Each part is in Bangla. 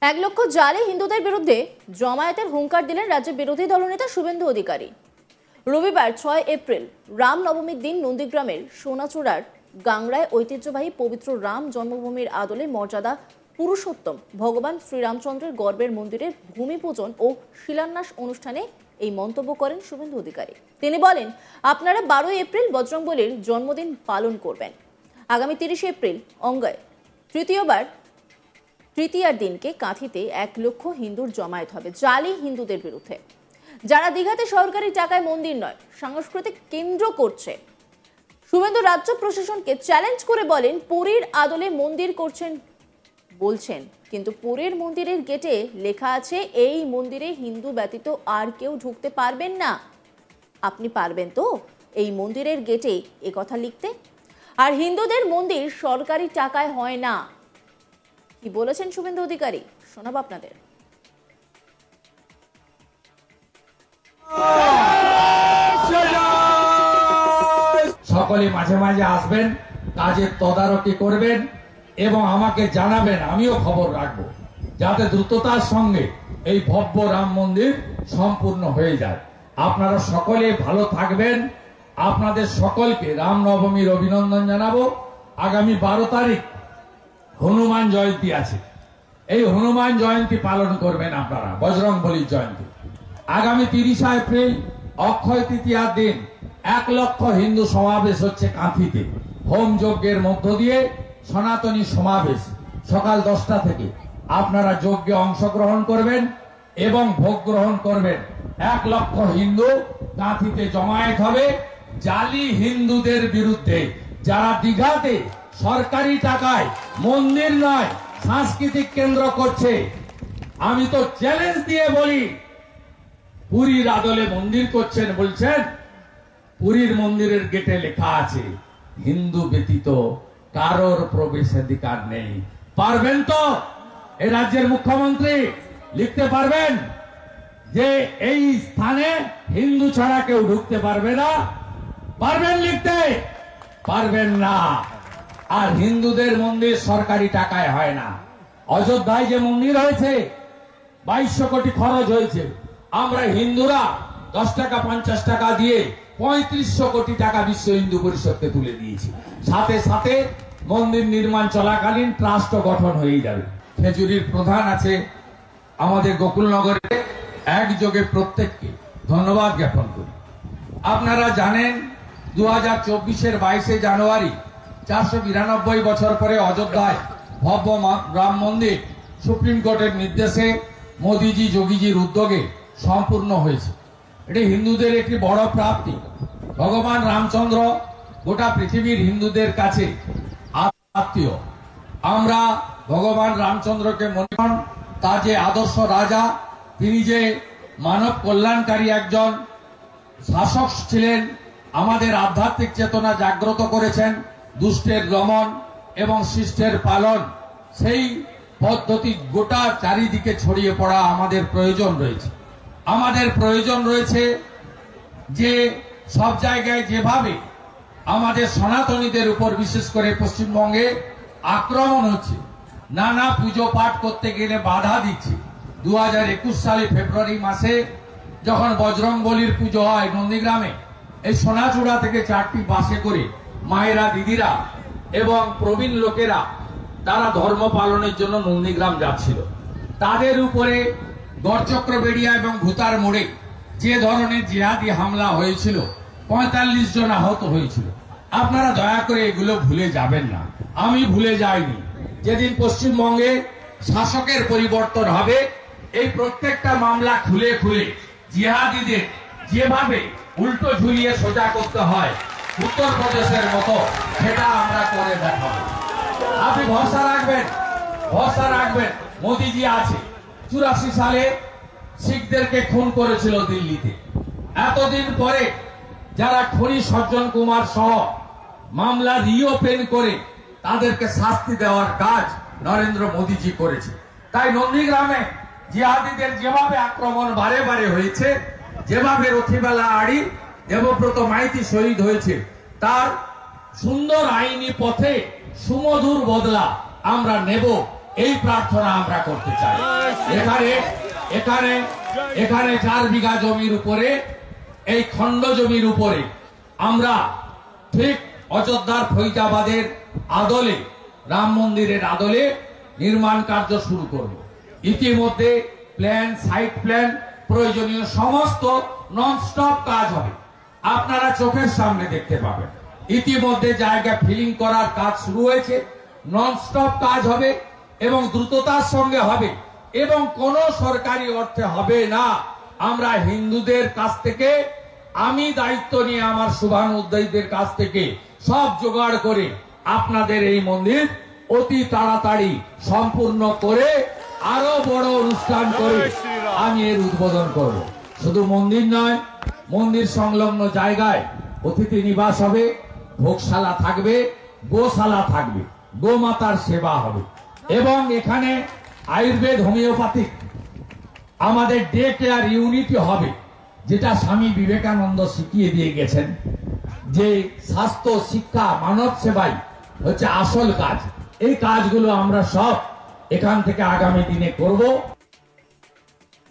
এক লক্ষ জালে হিন্দুদের বিরুদ্ধে জমায়েতের হুঙ্কার দিলেন রাজ্যের বিরোধী দলনেতা শুভেন্দু অধিকারী। রবিবার 6 এপ্রিল রাম নবমীর দিন নন্দীগ্রামের সোনাচূড়ার গাংরায় ঐতিহ্যবাহী পবিত্র রাম জন্মভূমির আদলে মর্যাদা পুরুষোত্তম ভগবান শ্রীরামচন্দ্রের গর্বের মন্দিরের ভূমি পূজন ও শিলান্যাস অনুষ্ঠানে এই মন্তব্য করেন শুভেন্দু অধিকারী। তিনি বলেন, আপনারা 12 এপ্রিল বজরংবলীর জন্মদিন পালন করবেন। আগামী 30 এপ্রিল অঙ্গায় তৃতীয়ার দিনকে কাঁথিতে 1 লক্ষ হিন্দুর জমায়েত হবে জালি হিন্দুদের বিরুদ্ধে, যারা দীঘাতে সরকারি টাকায় মন্দির নয় সাংস্কৃতিক কেন্দ্র করছে। শুভেন্দু রাজ্য প্রশাসনকে চ্যালেঞ্জ করে বলেন, পুরীর আদলে মন্দির করছেন বলছেন, কিন্তু পুরীর মন্দিরের গেটে লেখা আছে এই মন্দিরে হিন্দু ব্যতীত আর কেউ ঢুকতে পারবেন না। আপনি পারবেন তো এই মন্দিরের গেটে একথা লিখতে? আর হিন্দুদের মন্দির সরকারি টাকায় হয় না। কি বলেছেন শুভেন্দু অধিকারী, শোনাবো আপনাদের। সকলে মাঝে মাঝে আসবেন, কাজের তদারকি করবেন এবং আমাকে জানাবেন, আমিও খবর রাখবো যাতে দ্রুততার সঙ্গে এই ভব্য রাম মন্দির সম্পূর্ণ হয়ে যায়। আপনারা সকলে ভালো থাকবেন। আপনাদের সকলকে রাম নবমীর অভিনন্দন জানাবো। আগামী 12 তারিখ হনুমান জয়ন্তী আছে। এই হনুমান জয়ন্তী পালন করবেন আপনারা, বজরংবলীর জয়ন্তী। আগামী 30 এপ্রিল অক্ষয় তৃতীয়ার দিন 1 লক্ষ হিন্দু সমাবেশ হচ্ছে কাঁথিতে। হোম যজ্ঞের মধ্য দিয়ে সনাতনী সমাবেশ সকাল 10টা থেকে আপনারা যজ্ঞে অংশগ্রহণ করবেন এবং ভোগ গ্রহণ করবেন। 1 লক্ষ হিন্দু কাঁথিতে জমায়েত হবে জালি হিন্দুদের বিরুদ্ধে, যারা দীঘাতে সরকারি টাকায় মন্দির নয় সাংস্কৃতিক কেন্দ্র করছে। আমি তো চ্যালেঞ্জ দিয়ে বলি, পুরীর আদলে মন্দির করছেন বলছেন, পুরীর মন্দিরের গেটে লেখা আছে হিন্দু ব্যতীত কারোর প্রবেশাধিকার নেই। পারবেন তো এই রাজ্যের মুখ্যমন্ত্রী লিখতে পারবেন যে এই স্থানে হিন্দু ছাড়া কেউ ঢুকতে পারবে না? পারবেন লিখতে? পারবেন না। আর হিন্দুদের মন্দির সরকারি টাকায় হয় না। অযোধ্যায় যে মন্দির হয়েছে 2200 কোটি খরচ হয়েছে, আমরা হিন্দুরা 10 টাকা 50 টাকা দিয়ে 3500 কোটি টাকা বিশ্ব হিন্দু পরিষদকে তুলে দিয়েছি। সাথে সাথে মন্দির নির্মাণ চলাকালীন ট্রাস্ট গঠন হয়ে যাবে। খেজুরির প্রধান আছে আমাদের গোকুলনগরে, একযোগে প্রত্যেককে ধন্যবাদ জ্ঞাপন করি। আপনারা জানেন 2024-এর 22 জানুয়ারি 492 বছর পরে অযোধ্যায় ভব্য রাম মন্দির সুপ্রিম কোর্টের নির্দেশে মোদিজি যোগীজির উদ্যোগে সম্পূর্ণ হয়েছে। এটি হিন্দুদের একটি বড় প্রাপ্তি। ভগবান রামচন্দ্র গোটা পৃথিবীর হিন্দুদের কাছে আত্মীয়। আমরা ভগবান রামচন্দ্রকে মনে করি তার যে আদর্শ রাজা, তিনি যে মানব কল্যাণকারী একজন শাসক ছিলেন, আমাদের আধ্যাত্মিক চেতনা জাগ্রত করেছেন, দুষ্টের দমন এবং শিষ্টের পালন, সেই পদ্ধতি গোটা চারিদিকে ছড়িয়ে পড়া আমাদের প্রয়োজন রয়েছে। আমাদের প্রয়োজন রয়েছে যে সব জায়গায় যেভাবে আমাদের সনাতনীদের উপর বিশেষ করে পশ্চিমবঙ্গে আক্রমণ হচ্ছে, নানা পুজো পাঠ করতে গেলে বাধা দিচ্ছে। 2021 সালে ফেব্রুয়ারি মাসে যখন বজরংবলীর পুজো হয় নন্দীগ্রামে, এই সোনাচূড়া থেকে 4টি বাসে করে মায়েরা, দিদিরা এবং প্রবীণ লোকেরা তারা ধর্ম পালনের জন্য নন্দীগ্রাম যাচ্ছিল। তাদের উপরে গড়চক্রবেড়িয়া এবং ভূতার মোড়ে যে ধরনের জিহাদি হামলা হয়েছিল, 45 জন আহত হয়েছিল। আপনারা দয়া করে এগুলো ভুলে যাবেন না। আমি ভুলে যাইনি। যেদিন পশ্চিমবঙ্গে শাসকের পরিবর্তন হবে, এই প্রত্যেকটা মামলা খুলে খুলে জিহাদিদের যেভাবে উল্টো ঝুলিয়ে সোজা করতে হয় উত্তরপ্রদেশের মতো, সেটা আমরা করে দেখাবো। আপনি ভরসা রাখবেন, ভরসা রাখবেন। মোদিজি আছে। 84 সালে শিখদেরকে খুন করেছিল দিল্লিতে। এতদিন পরে যারা খনি সজ্জন কুমার সহ মামলা রিওপেন করে তাদেরকে শাস্তি দেওয়ার কাজ নরেন্দ্র মোদিজি করেছে। তাই নন্দীগ্রামে জিহাদিদের যেভাবে আক্রমণ বারে বারে হয়েছে, যেভাবে রথিবেলা আড়ি দেবব্রত মাইতি শহীদ হয়েছে, তার সুন্দর আইনি পথে সুমধুর বদলা আমরা নেব, এই প্রার্থনা আমরা করতে চাই। এখানে এখানে এখানে 4 বিঘা জমির উপরে, এই খণ্ড জমির উপরে আমরা ঠিক অযোধ্যার ফৈজাবাদের আদলে, রাম মন্দিরের আদলে নির্মাণ কার্য শুরু করব। ইতিমধ্যে প্ল্যান, সাইট প্ল্যান, প্রয়োজনীয় সমস্ত ননস্টপ কাজ হবে, আপনারা চোখের সামনে দেখতে পাবেন। ইতিমধ্যে জায়গা ফিলিং করার কাজ শুরু হয়েছে, ননস্টপ কাজ হবে এবং দ্রুততার সঙ্গে হবে এবং কোনো সরকারি অর্থে হবে না। আমরা হিন্দুদের কাছ থেকে, আমি দায়িত্ব নিয়ে আমার শুভানুদ্দায়ীদের কাছ থেকে সব জোগাড় করে আপনাদের এই মন্দির অতি তাড়াতাড়ি সম্পূর্ণ করে আরো বড় অনুষ্ঠান করে আমি এর উদ্বোধন করব। শুধু মন্দির নয়, মন্দির সংলগ্ন জায়গায় অতিথি নিবাস হবে, ভোগশালা থাকবে, গোশালা থাকবে, গোমাতার সেবা হবে এবং এখানে আয়ুর্বেদ, হোমিওপ্যাথিক আমাদের ডে কেয়ার ইউনিটি হবে, যেটা স্বামী বিবেকানন্দ শিখিয়ে দিয়ে গেছেন যে স্বাস্থ্য, শিক্ষা, মানব সেবাই হচ্ছে আসল কাজ। এই কাজগুলো আমরা সব এখান থেকে আগামী দিনে করব।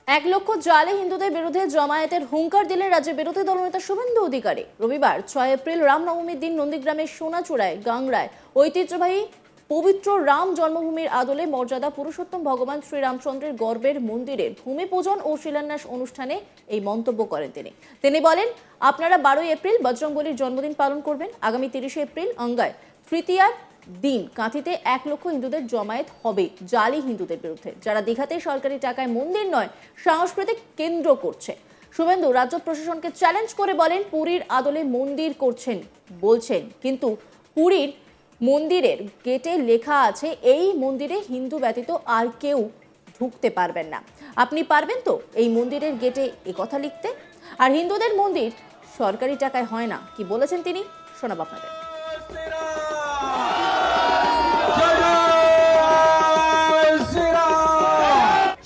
1 লক্ষ জালে হিন্দুদের বিরুদ্ধে জমায়েতের হুঙ্কার দিলেন রাজ্যের বিরোধী দলনেতা শুভেন্দু অধিকারী। রবিবার 6 এপ্রিল রামনবমীর দিন নন্দীগ্রামের সোনাচূড়ায় গাংরায় ঐতিহ্যবাহী পবিত্র রাম জন্মভূমির আদলে মর্যাদা পুরুষোত্তম ভগবান শ্রীরামচন্দ্রের গর্বের মন্দিরের ভূমি পূজন ও শিলান্যাস অনুষ্ঠানে এই মন্তব্য করেন তিনি বলেন, আপনারা 12 এপ্রিল বজরংবলীর জন্মদিন পালন করবেন। আগামী 30 এপ্রিল অঙ্গায় তৃতীয়ার দিন কাঁথিতে 1 লক্ষ হিন্দুদের জমায়েত হবে জালি হিন্দুদের বিরুদ্ধে, যারা দীঘাতে সরকারি টাকায় মন্দির নয় সাংস্কৃতিক কেন্দ্র করছে। শুভেন্দু রাজ্য প্রশাসনকে চ্যালেঞ্জ করে বলেন, পুরীর আদলে মন্দির করছেন বলছেন, কিন্তু পুরীর মন্দিরের গেটে লেখা আছে এই মন্দিরে হিন্দু ব্যতীত আর কেউ ঢুকতে পারবেন না। আপনি পারবেন তো এই মন্দিরের গেটে একথা লিখতে? আর হিন্দুদের মন্দির সরকারি টাকায় হয় না, কি বলেছেন তিনি, শোনাব আপনাদের।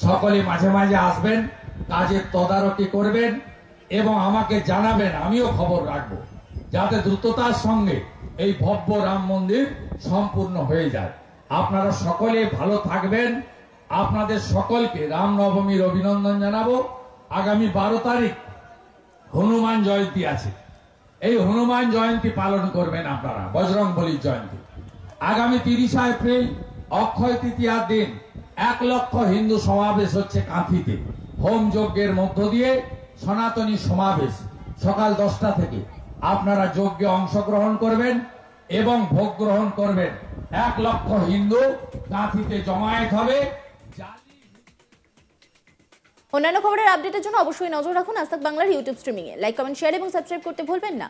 সকলে মাঝে মাঝে আসবেন, কাজের তদারকি করবেন এবং আমাকে জানাবেন, আমিও খবর রাখবো, যাতে দ্রুততার সঙ্গে এই ভব্য রাম মন্দির সম্পূর্ণ হয়ে যায়। আপনারা সকলে ভালো থাকবেন। আপনাদের সকলকে রামনবমীর অভিনন্দন জানাবো। আগামী 12 তারিখ হনুমান জয়ন্তী আছে, এই হনুমান জয়ন্তী পালন করবেন আপনারা, বজরংবলীর জয়ন্তী। আগামী 30 এপ্রিল অক্ষয় তৃতীয়ার দিন 1 লক্ষ হিন্দু সমাবেশ হচ্ছে কাঁথিতে, হোম যজ্ঞের মধ্য দিয়ে সনাতনী সমাবেশ সকাল 10টা থেকে। আপনারা যজ্ঞে অংশগ্রহণ করবেন এবং ভোগ গ্রহণ করবেন। 1 লক্ষ হিন্দু কাঁথিতে জমায়েত হবে। অন্যান্য খবরের আপডেটের জন্য অবশ্যই নজর রাখুন আজ তাক বাংলার ইউটিউব স্ট্রিমিং এ। লাইক, কমেন্ট, শেয়ার এবং সাবস্ক্রাইব করতে ভুলবেন না।